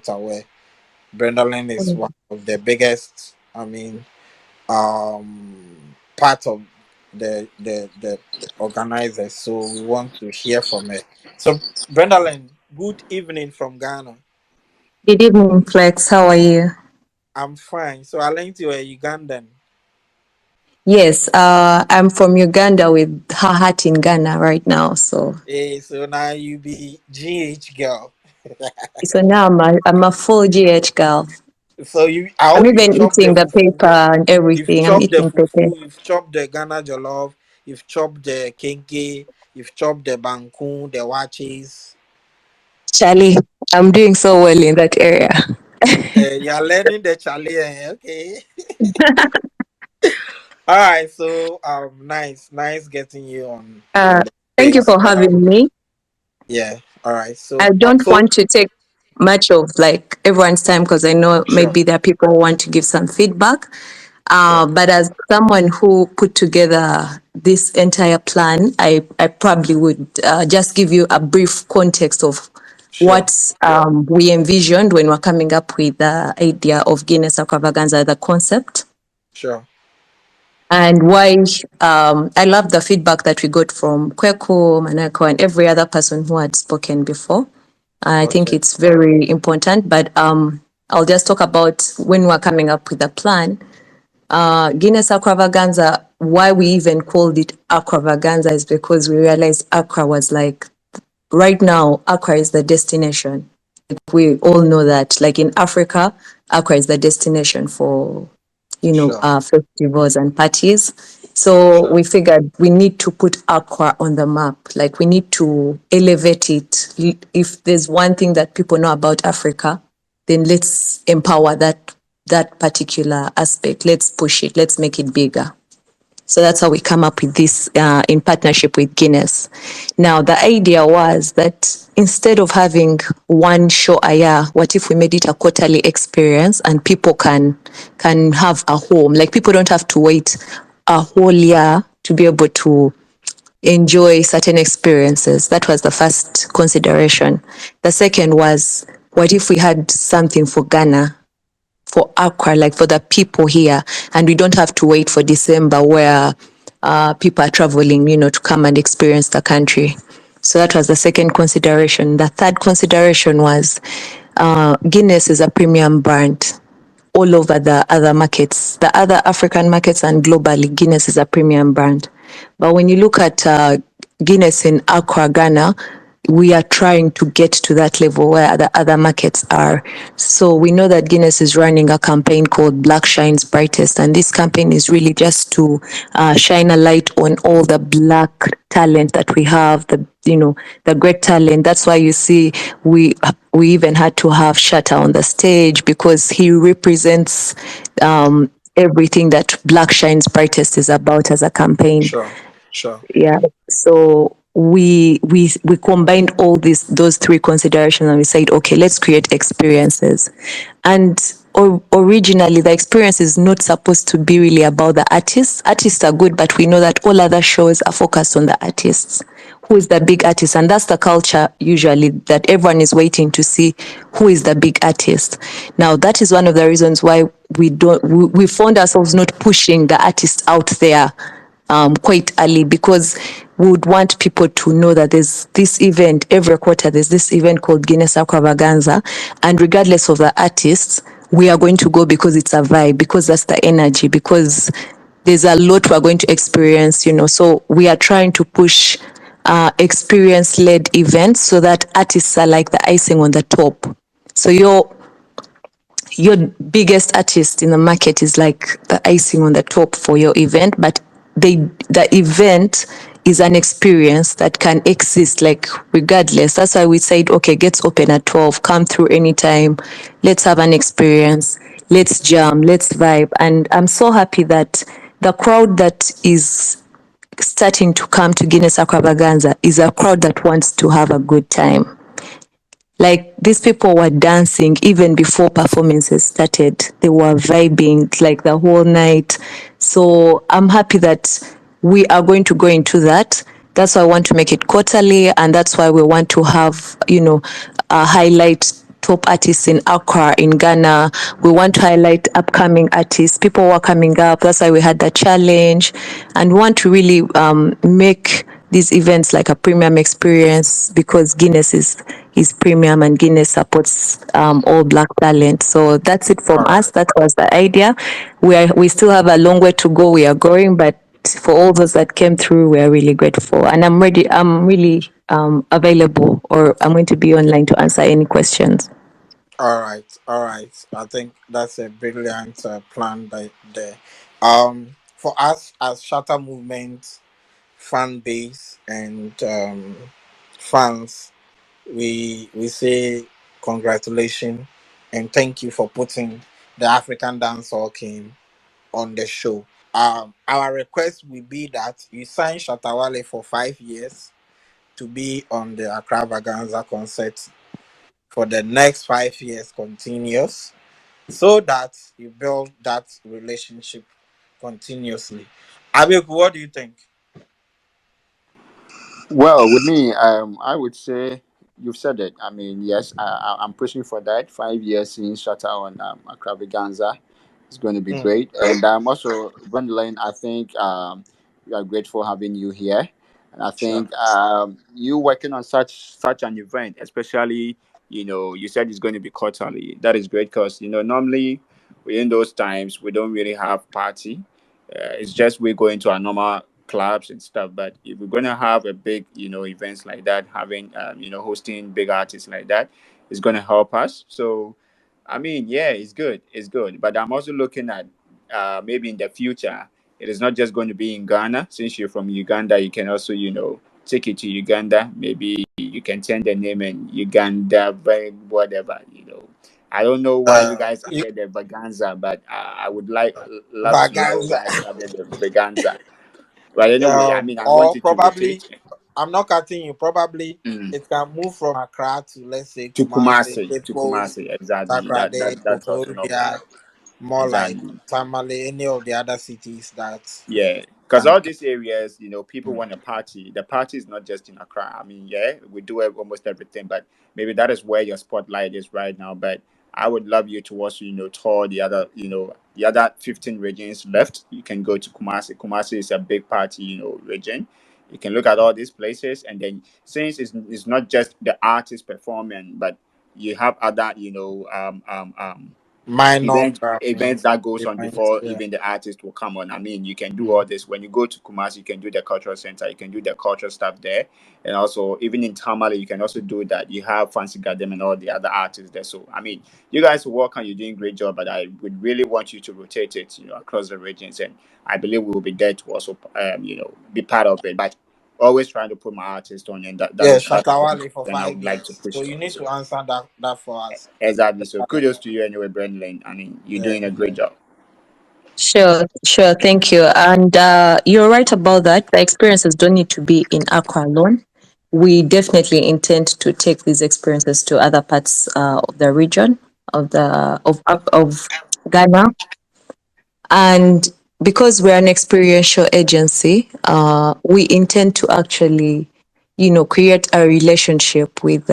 Shatta Wale. Brendolin is one of the biggest, part of the organizers. So we want to hear from her. So Brendolin, good evening from Ghana. Good evening, Flex. How are you? I'm fine. So I learned you are Ugandan. Yes, I'm from Uganda with her heart in Ghana right now. So now you be GH girl. So now I'm a full GH girl. So I I'm hope you've even chopped the eating the fufu. paper and You've everything. I'm chopped the eating paper. fufu, you've chopped the Ghana jollof, you've chopped the kenke, you've chopped the banku, the watches. Charlie, I'm doing so well in that area. You're learning the Charlie, okay. All right, so nice getting you on Uh, the Thank you space. for having me. Yeah. All right. I So don't want to take much of like everyone's time because I know sure, maybe there are people who want to give some feedback. sure, But as someone who put together this entire plan, I probably would just give you a brief context of sure, what we envisioned when we're coming up with the idea of Guinness Extravaganza, the concept, sure. and why I love the feedback that we got from Kweku, Manako, and every other person who had spoken before. I think Okay, it's very important, but I'll just talk about when we're coming up with a plan. Guinness Aquavaganza, why we even called it Aquavaganza is because we realized Accra was like, right now, Accra is the destination. Like we all know that, like in Africa, Accra is the destination for, sure, festivals and parties. So sure, we figured we need to put Accra on the map. Like we need to elevate it. If there's one thing that people know about Africa, then let's empower that particular aspect. Let's push it. Let's make it bigger. So that's how we come up with this in partnership with Guinness. Now, the idea was that instead of having one show a year, what if we made it a quarterly experience and people can have a home? Like people don't have to wait a whole year to be able to enjoy certain experiences. That was the first consideration. The second was, what if we had something for Ghana, for Accra, like for the people here, and we don't have to wait for December where people are traveling, to come and experience the country. So that was the second consideration. The third consideration was Guinness is a premium brand all over the other markets, the other African markets and globally, Guinness is a premium brand. But when you look at Guinness in Accra, Ghana, we are trying to get to that level where the other markets are. So we know that Guinness is running a campaign called Black Shines Brightest, and this campaign is really just to shine a light on all the black talent that we have, the great talent. That's why you see we even had to have Shatta on the stage because he represents everything that Black Shines Brightest is about as a campaign. sure, sure. Yeah. So we combined all those three considerations and we said, okay, let's create experiences. And originally the experience is not supposed to be really about the artists. Artists are good, but we know that all other shows are focused on the artists. Who is the big artist? And that's the culture usually, that everyone is waiting to see who is the big artist. Now that is one of the reasons why we found ourselves not pushing the artist out there quite early, because we would want people to know that there's this event every quarter. There's this event called Guinness Extravaganza, and regardless of the artists, we are going to go because it's a vibe, because that's the energy, because there's a lot we're going to experience. So we are trying to push experience-led events so that artists are like the icing on the top. So your biggest artist in the market is like the icing on the top for your event, but the event is an experience that can exist like regardless. That's why we said, okay, gates open at 12, come through anytime, let's have an experience, let's jam, let's vibe. And I'm so happy that the crowd that is starting to come to Guinness Extravaganza is a crowd that wants to have a good time. Like these people were dancing even before performances started. They were vibing like the whole night. So I'm happy that we are going to go into that. That's why I want to make it quarterly, and that's why we want to have, a highlight top artists in Accra, in Ghana. We want to highlight upcoming artists, people who are coming up. That's why we had the challenge, and we want to really make these events like a premium experience, because Guinness is premium and Guinness supports all black talent. So that's it from All us. right. That was the idea. We still have a long way to go. We are growing, but for all those that came through, we are really grateful. And I'm ready. I'm really available, or I'm going to be online to answer any questions. All right. All right. I think that's a brilliant plan there. For us as Shatter Movement fan base and fans, we say congratulations and thank you for putting the African Dancehall King on the show. Our request will be that you sign Shatta Wale for 5 years to be on the Accra Vaganza concert for the next 5 years continuous, so that you build that relationship continuously. Abiku, what do you think? Well, with me, I would say you've said it. I mean, yes, I'm pushing for that. 5 years since Shatta on Accra Ganza is going to be Mm, great. And also, Gwendolyn, I think we are grateful having you here. And I sure. think you working on such an event, especially, you said it's going to be quarterly. That is great because, normally within those times, we don't really have party. It's just we go into our normal clubs and stuff. But if we're gonna have a big, events like that, having, hosting big artists like that, is gonna help us. So, I mean, yeah, it's good, it's good. But I'm also looking at maybe in the future, it is not just going to be in Ghana. Since you're from Uganda, you can also, take it to Uganda. Maybe you can change the name in Uganda, whatever. I don't know why you guys You, added the Vaganza, but I would love to know Vaganza. why you added the Vaganza. But anyway, I mean, I want Or it to probably, rotate I'm not cutting you. Probably mm, it can move from Accra to, let's say, to Kumasi, Kumasi, Cape Coast, exactly. Takrade, That's also not bad. Koforidua, more like Exactly. Tamale, any of the other cities that Yeah, because can. all these areas, people want a party. The party is not just in Accra. I mean, yeah, we do almost everything, but maybe that is where your spotlight is right now. But I would love you to also, tour the other 15 regions left. You can go to Kumasi. Kumasi is a big party, region. You can look at all these places, and then since it's not just the artist performing, but you have other, Minor events that goes on events. before Yeah. even the artist will come on. I mean, you can do Mm. all this when you go to Kumasi. You can do the cultural center. You can do the cultural stuff there, and also even in Tamale, you can also do that. You have Fancy Gadem and all the other artists there. So I mean, you guys work and you're doing a great job. But I would really want you to rotate it, across the regions, and I believe we will be there to also, be part of it. But always trying to put my artist on, and that Yeah, that is one Shatawale for thing I five would like to years. push So you on. need So to answer that for us. exactly. So kudos to you anyway, Brandon. I mean, you're Yeah. doing a great job. Sure, sure. Thank you. And you're right about that. The experiences don't need to be in Accra alone. We definitely intend to take these experiences to other parts of the region of Ghana. And because we're an experiential agency, we intend to actually, create a relationship with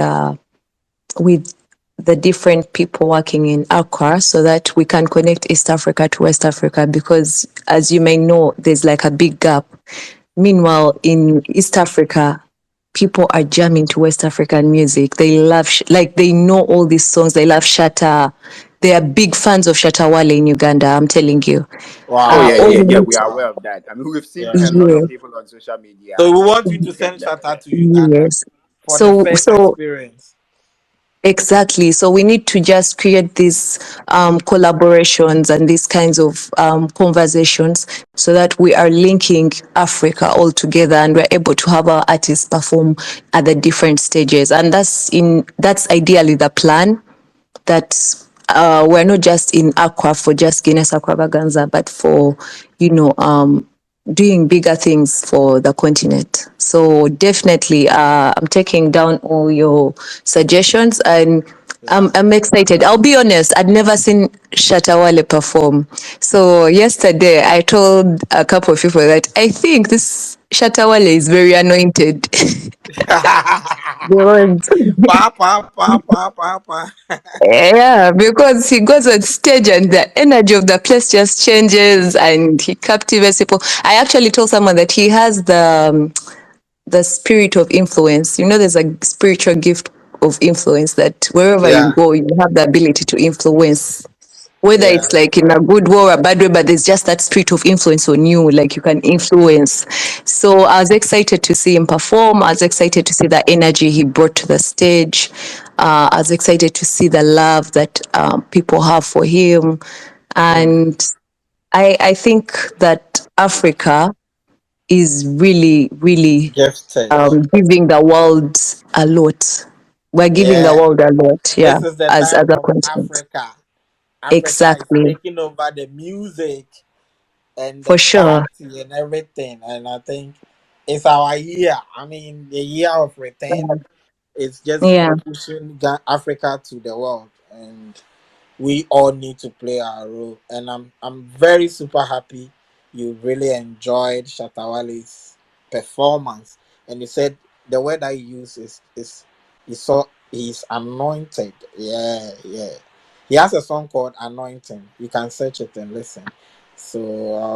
the different people working in Accra, so that we can connect East Africa to West Africa, because as you may know, there's like a big gap. Meanwhile, in East Africa, people are jamming to West African music. They love, like, they know all these songs. They love Shatta. They are big fans of Shatta Wale in Uganda, I'm telling you. Oh Wow. yeah, All yeah, we yeah. need, We are Wow. aware of that. I mean, we've seen Yeah. a lot of yes, people on social media. So we I want you mean, to send Shatta to Uganda yes. for the So, first so experience. exactly. So we need to just create these collaborations and these kinds of conversations, so that we are linking Africa all together, and we're able to have our artists perform at the different stages. And that's ideally the plan, that we're not just in Aqua for just Guinness Aquavaganza, but for, doing bigger things for the continent. So definitely, I'm taking down all your suggestions, and Yeah. I'm excited. I'll be honest, I'd never seen Shatta Wale perform. So yesterday, I told a couple of people that I think Shatta Wale is very anointed. Because Pa pa pa pa pa pa. yeah, because he goes on stage and the energy of the place just changes and he captivates people. I actually told someone that he has the spirit of influence. You know, there's a spiritual gift of influence that wherever you Yeah, go, you have the ability to influence, whether yeah, it's like in a good way or a bad way, but there's just that spirit of influence on you, like you can influence. So I was excited to see him perform. I was excited to see the energy he brought to the stage. I was excited to see the love that people have for him. yeah. And I think that Africa is really, really Gifted. giving the world a lot. We're giving the Yeah, world a lot, yeah, this is the as time a of continent. Africa. Africa is Exactly, taking over the music and for the sure. party and everything. And I think it's our year. I mean, the year of return. It's just Yeah. pushing Africa to the world, and we all need to play our role. And I'm very super happy you really enjoyed Shatawale's performance. And you said the word I use is you saw he's anointed. Yeah, yeah. He has a song called Anointing. You can search it and listen. So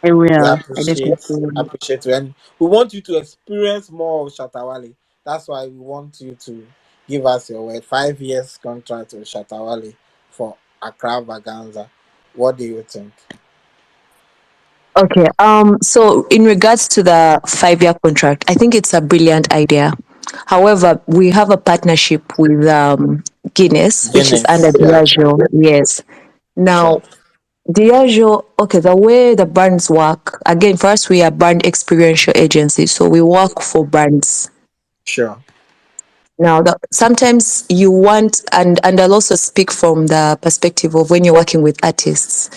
I we will. I definitely appreciate will. appreciate you, and we want you to experience more of Shatawale. That's why we want you to give us your word. 5 years contract with Shatawale for Accra Vaganza. What do you think? Okay. So in regards to the 5-year contract, I think it's a brilliant idea. However, we have a partnership with Guinness, which is under Guinness, yeah, Diageo. Yes. sure, Now, Diageo, okay, the way the brands work, again, for us, we are brand experiential agency. So we work for brands. sure, Now, sometimes you want, and I'll also speak from the perspective of when you're working with artists.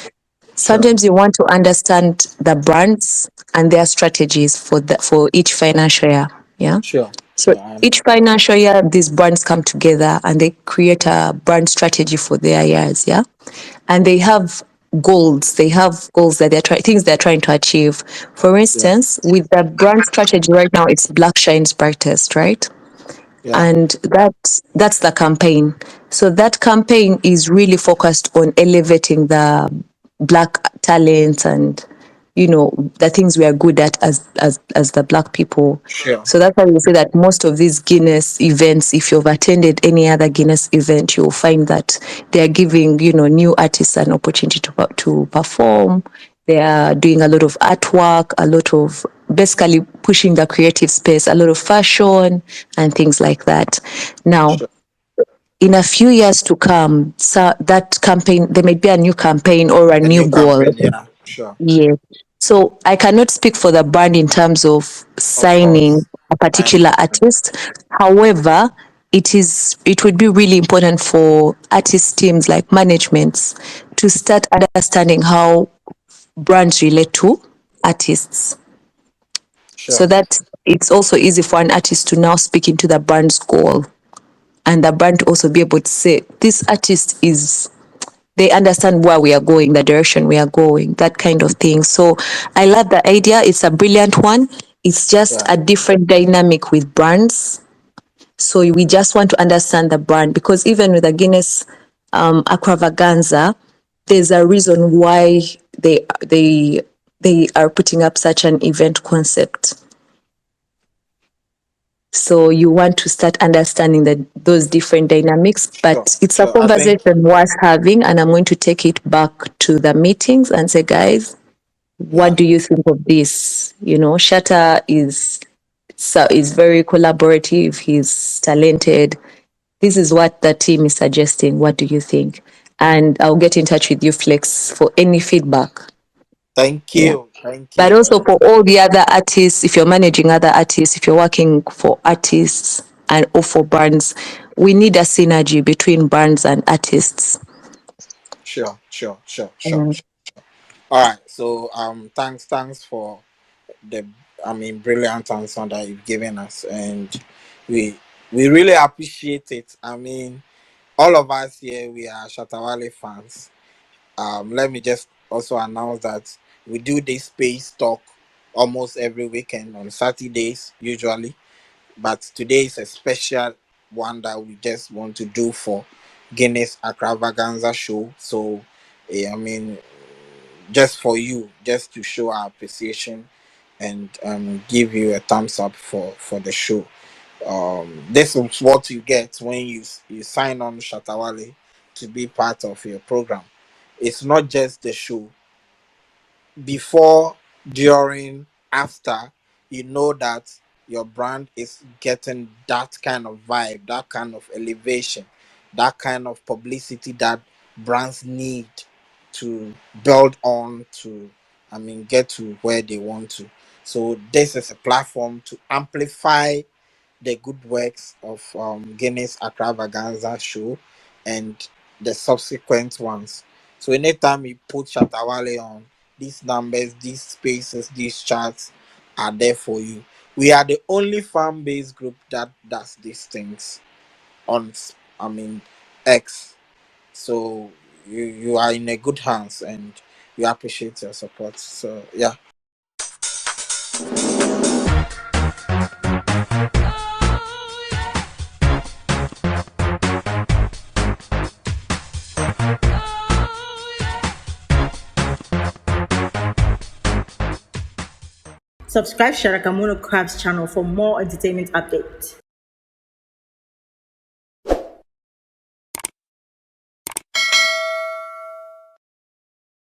sure, Sometimes you want to understand the brands and their strategies for each financial year. Yeah. sure, So sure. I each understand. financial year, these brands come together and they create a brand strategy for their years. Yeah. And they have goals. They have goals that they're trying, things they're trying to achieve. For Yeah, instance, with the brand strategy right now, it's Black Shines Brightest, right? yeah, And that's the campaign. So that campaign is really focused on elevating the black talents and the things we are good at as the black people. sure, So that's why we say that most of these Guinness events, if you've attended any other Guinness event, you'll find that they are giving new artists an opportunity to perform. They are doing a lot of artwork, a lot of basically pushing the creative space, a lot of fashion and things like that. Now, sure. in a few years to come, so that campaign, there may be a new campaign or a A new new goal. campaign, yeah, sure, Yes. So I cannot speak for the brand in terms of of signing course. a I particular understand. artist. However, it would be really important for artist teams like managements to start understanding how brands relate to artists, so Sure, that it's also easy for an artist to now speak into the brand's goal, and the brand to also be able to say this artist is, they understand where we are going, the direction we are going, that kind of thing. So I love the idea. It's a brilliant one. It's just yeah, a different dynamic with brands. So we just want to understand the brand, because even with the Guinness Aquavaganza, there's a reason why they are putting up such an event concept. So you want to start understanding those different dynamics, sure, but it's a sure. I think, conversation worth having, and I'm going to take it back to the meetings and say, guys, what yeah, do you think of this? Shatta is very collaborative. He's talented. This is what the team is suggesting. What do you think? And I'll get in touch with you, Flex, for any feedback. thank Yeah. you, thank But you. also for all the other artists, if you're managing other artists, if you're working for artists and or for brands, we need a synergy between brands and artists. Sure, sure, sure, sure, Mm. sure. All right. So thanks for the brilliant answer that you've given us, and we we really appreciate it. I mean, all of us here, we are Shatawale fans. Let me just also announce that we do this space talk almost every weekend on Saturdays usually. But today is a special one that we just want to do for Guinness Extravaganza show. So, I mean, just for you, just to show our appreciation and give you a thumbs up for the show. This is what you get when you sign on Shatta Wale to be part of your program. It's not just the show. Before, during, after, you know that your brand is getting that kind of vibe, that kind of elevation, that kind of publicity that brands need to build on to, I mean, get to where they want to. So this is a platform to amplify the good works of Guinness Extravaganza show and the subsequent ones. So anytime you put Shatta Wale on, these numbers, these spaces, these charts are there for you. We are the only fan base group that does these things on, I mean, X. So you are in a good hands, and we appreciate your support. So yeah. Subscribe Sharakamono Crab's channel for more entertainment updates.